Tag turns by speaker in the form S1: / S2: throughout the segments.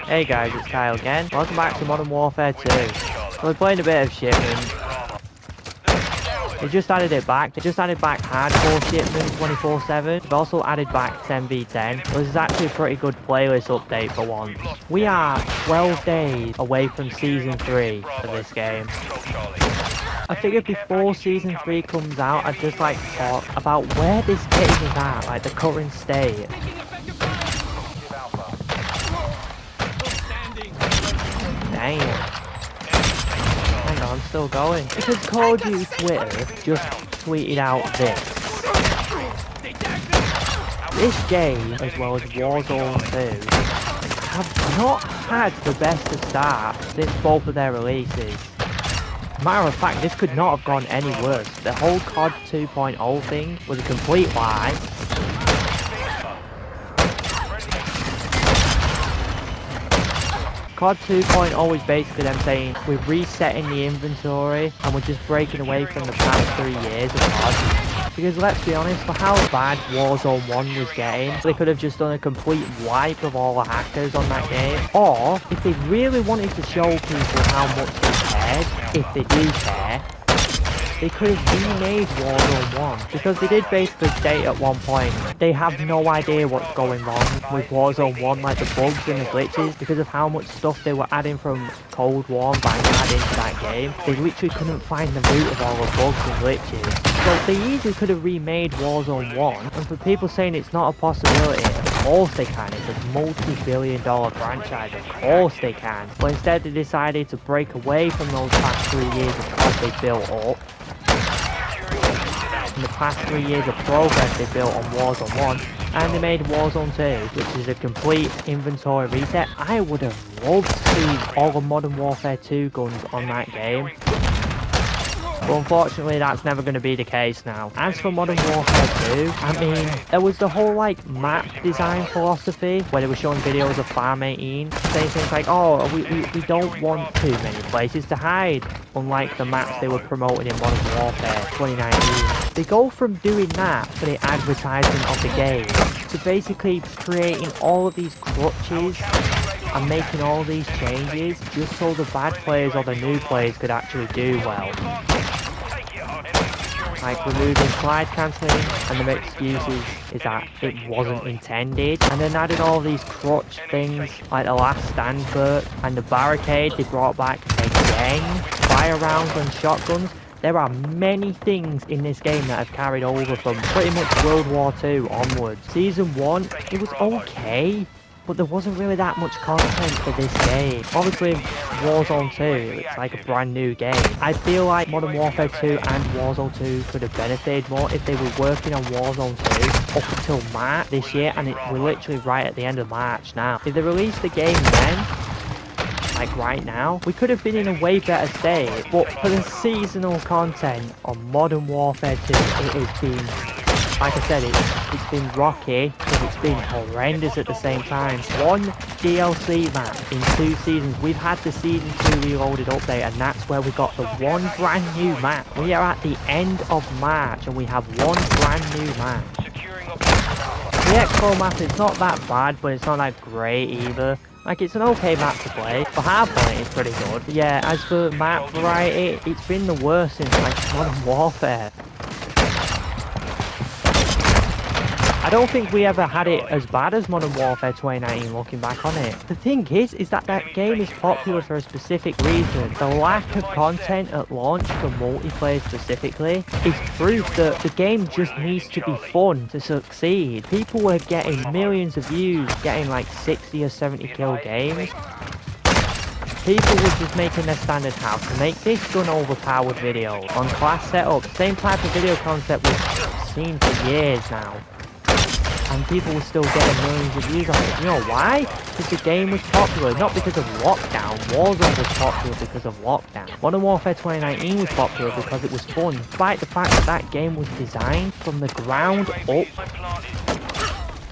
S1: Hey guys, it's Kyle again. Welcome back to Modern Warfare 2. We're playing a bit of shipment. They just added it back. They just added back hardcore shipment 24/7. They've also added back 10v10. This is actually a pretty good playlist update for once. We are 12 days away from Season 3 for this game. I figured before Season 3 comes out, I'd just like to talk about where this game is at, like the current state. Damn. Hang on, I'm still going. Because Call of Duty Twitter just tweeted out this. This game, as well as Warzone 2, have not had the best of start since both of their releases. Matter of fact, this could not have gone any worse. The whole COD 2.0 thing was a complete lie. COD 2.0 is basically them saying we're resetting the inventory and we're just breaking away from the past 3 years of COD. Because let's be honest, for how bad Warzone 1 was getting, they could have just done a complete wipe of all the hackers on that game. Or, if they really wanted to show people how much they cared, if they do care, they could have remade Warzone 1, because they did basically state at one point they have no idea what's going wrong with Warzone 1, like the bugs and the glitches, because of how much stuff they were adding from Cold War and Vanguard into that game. They literally couldn't find the root of all the bugs and glitches. So they easily could have remade Warzone 1, and for people saying it's not a possibility, of course they can. It's a multi-billion-dollar franchise, of course they can. But instead they decided to break away from those past 3 years of COD they built up. In the past 3 years of progress they built on Warzone 1, and they made Warzone 2, which is a complete inventory reset. I would have loved to see all the Modern Warfare 2 guns on that game. But unfortunately that's never going to be the case now. As for Modern Warfare 2, I mean, there was the whole like map design philosophy where they were showing videos of Farm 18 saying things like, oh, we don't want too many places to hide, unlike the maps they were promoting in Modern Warfare 2019. They go from doing that for the advertisement of the game to basically creating all of these crutches and making all these changes just so the bad players or the new players could actually do well. Like removing slide cancelling, and the excuses is that it wasn't intended, and then adding all these crutch things like the last stand perk and the barricade they brought back again, fire rounds and shotguns. There are many things in this game that have carried over from pretty much World War II onwards. Season 1, it was okay, but there wasn't really that much content for this game. Obviously, Warzone 2, it's like a brand new game. I feel like Modern Warfare 2 and Warzone 2 could have benefited more if they were working on Warzone 2 up until March this year, and we're literally right at the end of March now. If they released the game then, like right now, we could have been in a way better state. But for the seasonal content on Modern Warfare 2, it has been, like I said, it's been rocky, but it's been horrendous at the same time. One DLC map in 2 seasons. We've had the Season 2 Reloaded update, and that's where we got the one brand new map. We are at the end of March, and we have one brand new map. The Expo map is not that bad, but it's not that great either. Like, it's an okay map to play. For hardpoint, it's pretty good. But yeah, as for map variety, it's been the worst since like Modern Warfare. I don't think we ever had it as bad as Modern Warfare 2019 looking back on it. The thing is that game is popular for a specific reason. The lack of content at launch for multiplayer specifically is proof that the game just needs to be fun to succeed. People were getting millions of views, getting like 60 or 70 kill games. People were just making their standard how to make this gun overpowered video on class setup. Same type of video concept we've seen for years now. And people were still getting millions of views on it. You know why? Because the game was popular, not because of lockdown. Warzone was popular because of lockdown. Modern Warfare 2019 was popular because it was fun, despite the fact that that game was designed from the ground up.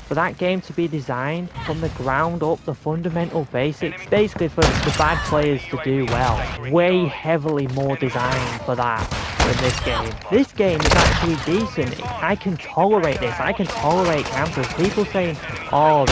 S1: For that game to be designed from the ground up, the fundamental basics, basically for the bad players to do well, way heavily more designed for that than this game. This game is actually decent. I can tolerate this. I can tolerate campers. People saying, oh,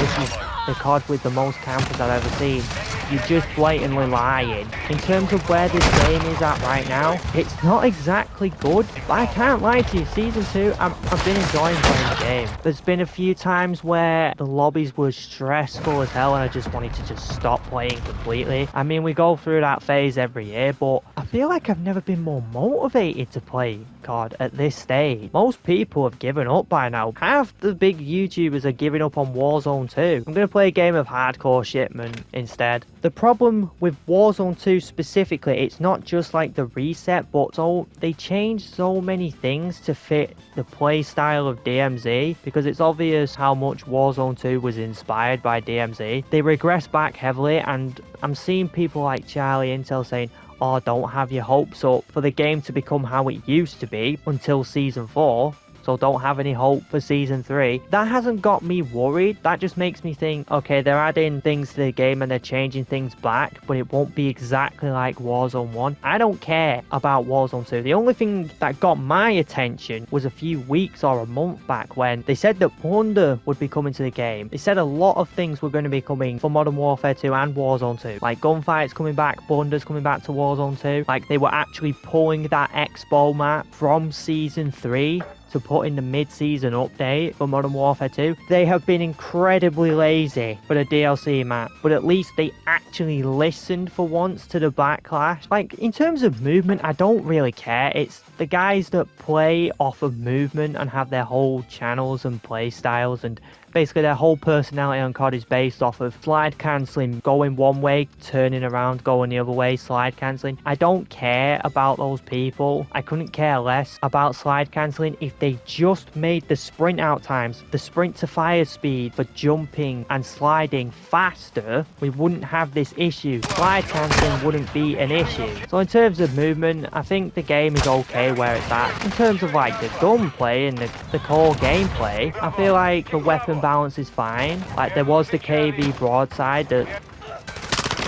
S1: the COD with the most campers I've ever seen, you're just blatantly lying. In terms of where this game is at right now, it's not exactly good, but I can't lie to you, Season 2, I've been enjoying playing the game. There's been a few times where the lobbies were stressful as hell and I just wanted to just stop playing completely. I mean, we go through that phase every year, but I feel like I've never been more motivated to play COD at this stage. Most people have given up by now. Half the big YouTubers are giving up on Warzone 2. I'm going to play a game of Hardcore Shipment instead. The problem with Warzone 2 specifically, it's not just like the reset, but they changed so many things to fit the play style of DMZ, because it's obvious how much Warzone 2 was inspired by DMZ. They regressed back heavily, and I'm seeing people like Charlie Intel saying, oh, don't have your hopes up for the game to become how it used to be until Season 4. So don't have any hope for Season 3. That hasn't got me worried. That just makes me think, okay, they're adding things to the game and they're changing things back, but it won't be exactly like Warzone 1. I don't care about Warzone 2. The only thing that got my attention was a few weeks or a month back when they said that Plunder would be coming to the game. They said a lot of things were going to be coming for Modern Warfare 2 and Warzone 2. Like gunfights coming back, Plunder's coming back to Warzone 2. Like they were actually pulling that Expo map from Season 3 to put in the mid-season update for Modern Warfare 2. They have been incredibly lazy for the DLC map, but at least they actually listened for once to the backlash. Like, in terms of movement, I don't really care. It's the guys that play off of movement and have their whole channels and play styles, and basically their whole personality on COD is based off of slide cancelling, going one way, turning around, going the other way, slide cancelling. I don't care about those people. I couldn't care less about slide cancelling if they just made the sprint out times, the sprint to fire speed for jumping and sliding faster. We wouldn't have this issue. Slide cancelling wouldn't be an issue. So in terms of movement, I think the game is okay where it's at. In terms of like the gunplay and the core gameplay, I feel like the weapon balance is fine. Like there was the KV broadside that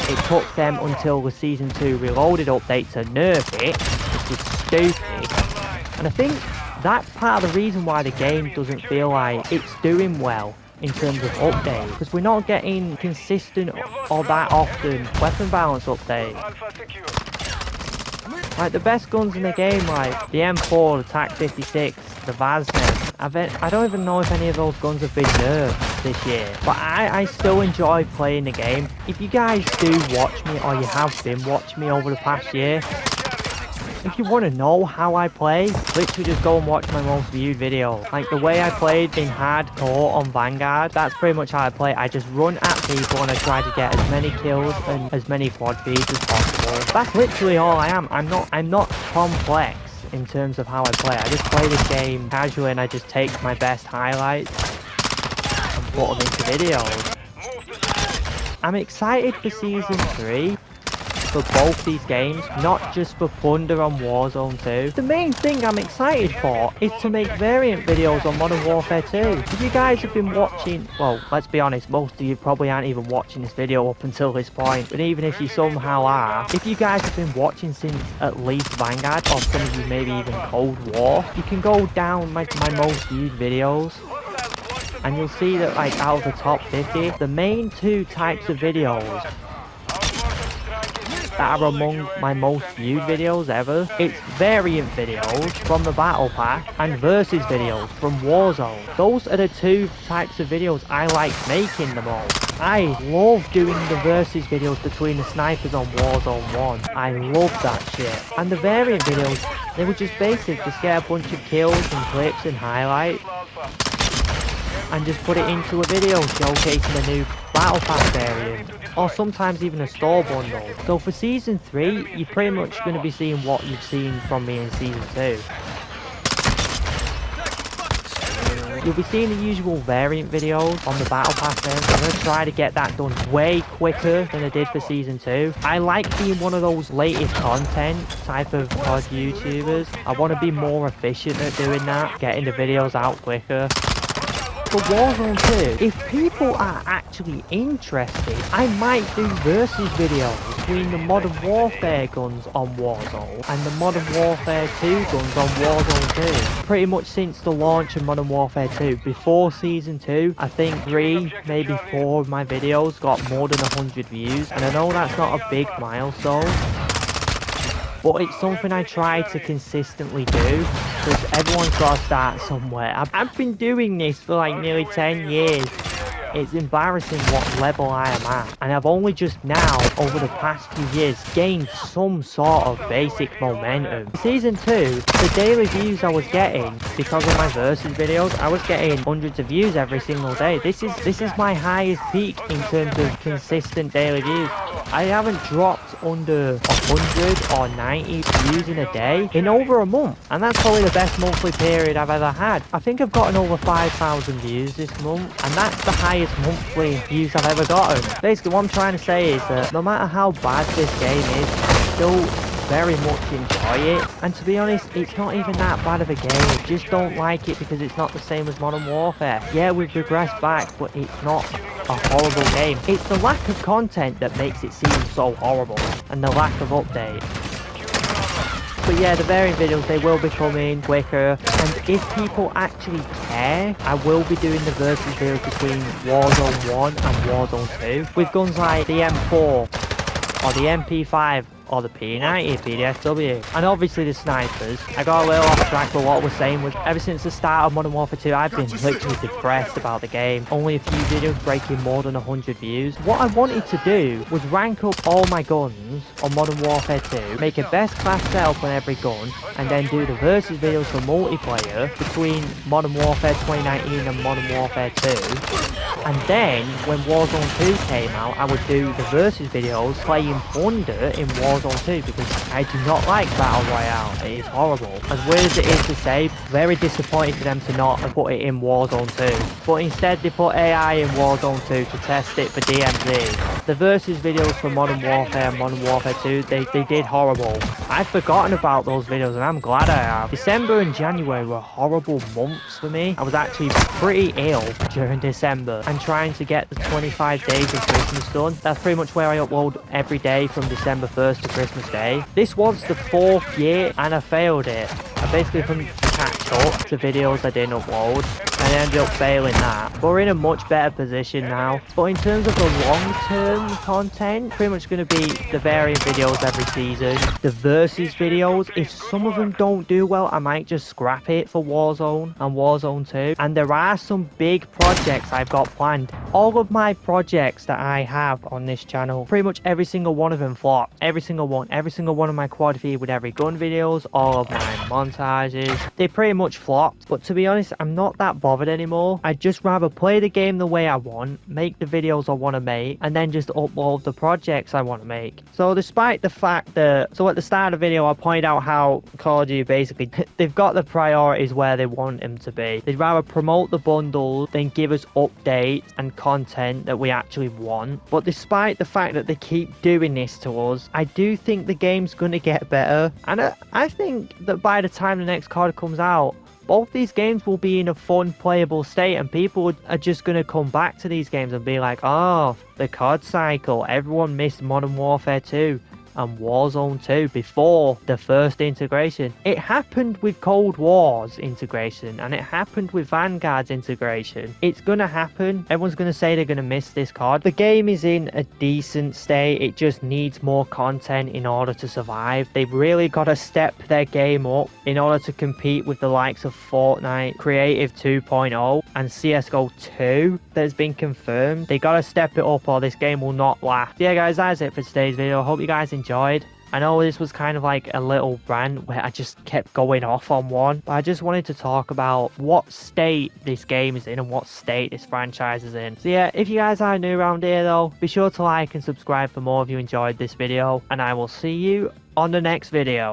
S1: it took them until the Season 2 Reloaded update to nerf it, which is stupid. And I think that's part of the reason why the game doesn't feel like it's doing well in terms of updates, because we're not getting consistent or that often weapon balance updates. Like the best guns in the game, like the M4, the TAC 56, the Vaznev, I don't even know if any of those guns have been nerfed this year, but I still enjoy playing the game. If you guys do watch me, or you have been watching me over the past year, if you want to know how I play, literally just go and watch my most viewed video. Like the way I played in hardcore on Vanguard, that's pretty much how I play. I just run at people and I try to get as many kills and as many quad feeds as possible. That's literally all I am. I'm not complex in terms of how I play. I just play this game casually and I just take my best highlights and put them into videos. I'm excited for Season 3. For both these games, not just for Plunder on Warzone 2. The main thing I'm excited for is to make variant videos on Modern Warfare 2. If you guys have been watching, well, let's be honest, most of you probably aren't even watching this video up until this point, but even if you somehow are, if you guys have been watching since at least Vanguard, or some of you maybe even Cold War, you can go down my most viewed videos, and you'll see that like out of the top 50, the main two types of videos that are among my most viewed videos ever, it's variant videos from the Battle Pack and versus videos from Warzone. Those are the two types of videos I like making the most. I love doing the versus videos between the snipers on Warzone 1. I love that shit. And the variant videos, they were just basic, just get a bunch of kills and clips and highlights and just put it into a video showcasing a new Battle Pass variant, or sometimes even a store bundle. So for Season 3, you're pretty much going to be seeing what you've seen from me in Season 2. You'll be seeing the usual variant videos on the Battle Pass then. I'm going to try to get that done way quicker than I did for Season 2. I like being one of those latest content type of COD YouTubers. I want to be more efficient at doing that, getting the videos out quicker. For Warzone 2, if people are actually interested, I might do versus videos. between the Modern Warfare guns on Warzone and the Modern Warfare 2 guns on Warzone 2. Pretty much since the launch of Modern Warfare 2, before Season 2, I think 3, maybe 4 of my videos got more than 100 views, and I know that's not a big milestone, but it's something I try to consistently do, because everyone's got to start somewhere. I've been doing this for like nearly 10 years. It's embarrassing what level I am at, and I've only just now, over the past few years, gained some sort of basic momentum. Season 2, the daily views I was getting, because of my versus videos, I was getting hundreds of views every single day. This is my highest peak in terms of consistent daily views. I haven't dropped under 100 or 90 views in a day in over a month, and that's probably the best monthly period I've ever had. I think I've gotten over 5,000 views this month, and that's the highest monthly views I've ever gotten. Basically, what I'm trying to say is that no matter how bad this game is, I still very much enjoy it, and to be honest, it's not even that bad of a game. I just don't like it because it's not the same as Modern Warfare. Yeah, we've regressed back, but it's not a horrible game. It's the lack of content that makes it seem so horrible, and the lack of update. But yeah, the variant videos, they will be coming quicker, and if people actually care, I will be doing the versus videos between Warzone 1 and Warzone 2 with guns like the M4 or the MP5 or the P90, PDSW, and obviously the snipers. I got a little off track, but what I was saying was, ever since the start of Modern Warfare 2, I've been literally depressed about the game. Only a few videos breaking more than 100 views. What I wanted to do was rank up all my guns on Modern Warfare 2, make a best class setup on every gun, and then do the versus videos for multiplayer between Modern Warfare 2019 and Modern Warfare 2. And then, when Warzone 2 came out, I would do the versus videos playing Thunder in Warzone 2, because I do not like Battle Royale. It is horrible. As weird as it is to say, very disappointed for them to not have put it in Warzone 2. But instead they put AI in Warzone 2 to test it for DMZ. The versus videos for Modern Warfare and Modern Warfare 2, they did horrible. I've forgotten about those videos, and I'm glad I have. December and January were horrible months for me. I was actually pretty ill during December, and trying to get the 25 days of Christmas done. That's pretty much where I upload every day from December 1st to Christmas Day. This was the 4th year, and I failed it. I basically couldn't catch up to videos I didn't upload, and I ended up failing that. But we're in a much better position now. But in terms of the long-term content, pretty much going to be the variant videos every season, the versus videos. If some of them don't do well, I might just scrap it for Warzone and Warzone 2. And there are some big projects I've got planned. All of my projects that I have on this channel, pretty much every single one of them flopped. Every single one of my quad feed with every gun videos, all of my montages, they pretty much flopped. But to be honest, I'm not that bothered anymore. I'd just rather play the game the way I want, make the videos I want to make, and then just upload the projects I want to make. So despite the fact that, so at the start of the video I point out how Call of Duty basically, they've got the priorities where they want them to be. They'd rather promote the bundle than give us updates and content that we actually want. But despite the fact that they keep doing this to us, I do think the game's going to get better, and I think that by the time the next COD comes out, both these games will be in a fun, playable state, and people are just going to come back to these games and be like, oh, the COD cycle, everyone missed Modern Warfare 2 and Warzone 2 before the first integration. It happened with Cold War's integration, and it happened with Vanguard's integration. It's gonna happen. Everyone's gonna say they're gonna miss this COD. The game is in a decent state. It just needs more content in order to survive. They've really got to step their game up in order to compete with the likes of Fortnite, Creative 2.0, and CSGO 2 that has been confirmed. They gotta step it up or this game will not last. Yeah guys, that's it for today's video. I hope you guys enjoyed. I know this was kind of like a little rant where I just kept going off on one, but I just wanted to talk about what state this game is in and what state this franchise is in. So yeah, if you guys are new around here though, be sure to like and subscribe for more if you enjoyed this video, and I will see you on the next video.